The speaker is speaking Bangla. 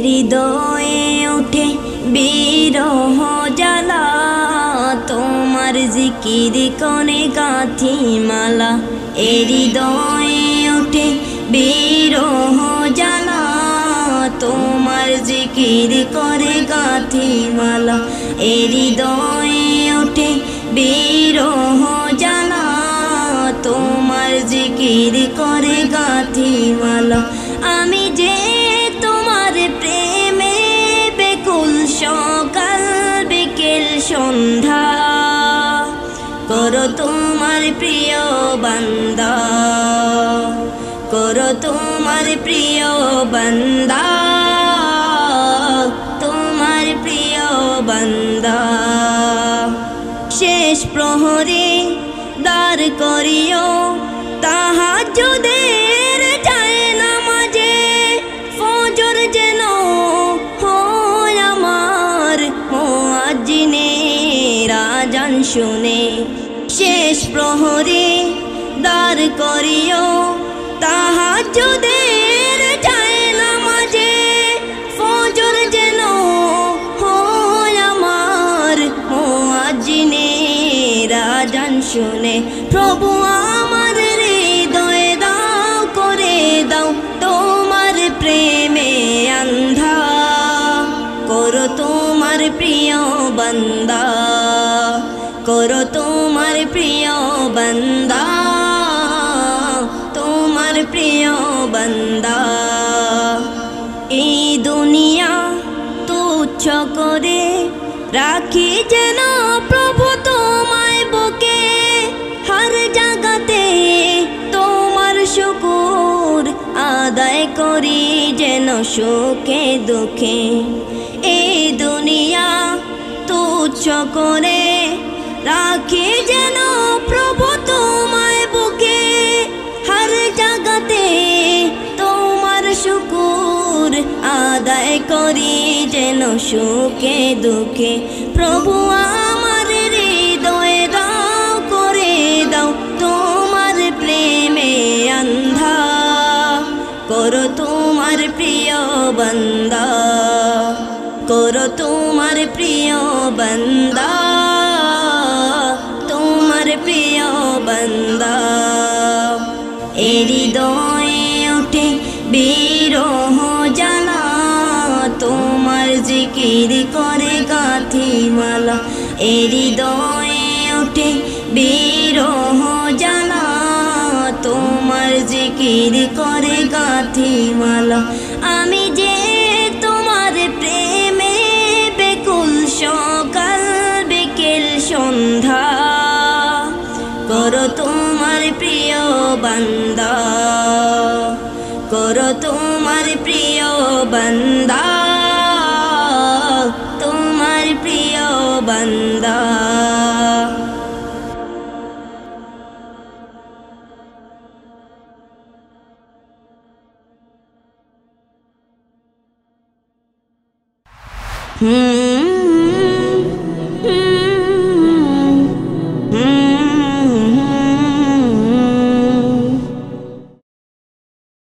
হৃদয়ে ওঠে বিরহ জ্বালা, তোমার জিকির করে গাঁথি মালা। হৃদয়ে ওঠে বিরহ জ্বালা, তোমার জিকির করে গাঁথি মালা। হৃদয়ে ওঠে বিরহ জ্বালা, তোমার জিকির করে গাঁথি মালা। আমি যে তোমার প্রেমে বেকুল, সকাল বিকেল সন্ধ্যা, করো তোমার প্রিয় বান্দা, করো তোমার প্রিয় বান্দা, তোমার প্রিয় বান্দা। শেষ প্রহরে দাঁড় করিও তাহাজ্জুদের যায় নামাজে, ফজর যেন হয় আমার মুয়াজ্জিনের আযান শুনে। শেষ প্রহরে দাঁড় করিও তাহাজ্জুদের যায় নামাজে, ফজর যেন হয় আমার মুয়াজ্জিনের আযান শুনে। প্রভু আমার হৃদয়ে দাও করে দাও তোমার প্রেমে আন্ধা, করো তোমার প্রিয় বান্দা, করো তোমার প্রিয় বান্দা, তোমার প্রিয় বান্দা। এই দুনিয়া তুচ্ছ করে রাখি যেন প্রভু তোমায় বুকে, হর জায়গাতে তোমার শুকর আদায় করি যেন সুখে দুঃখে। এই দুনিয়া তুচ্ছ করে রাখি যেন প্রভু তোমায় বুকে, হর জায়গাতে তোমার শুকর আদায় করি যেন সুখে দুঃখে। প্রভু আমার হৃদয়ে দাও করে দাও তোমার প্রেমে আন্ধা, করো তোমার প্রিয় বান্দা, করো তোমার প্রিয় বান্দা, তোমার প্রিয় বান্দা। হৃদয়ে ওঠে বিরহ জ্বালা, তোমার জিকির করে গাঁথি মালা। হৃদয়ে ওঠে বিরহ জ্বালা, তোমার জিকির করে গাঁথি মালা। আমি যে তোমার প্রেমে বেকুল, সকাল বিকেল সন্ধ্যা, করো তোমার প্রিয় বান্দা, করো তোমার প্রিয় বান্দা, তোমার প্রিয় বান্দা।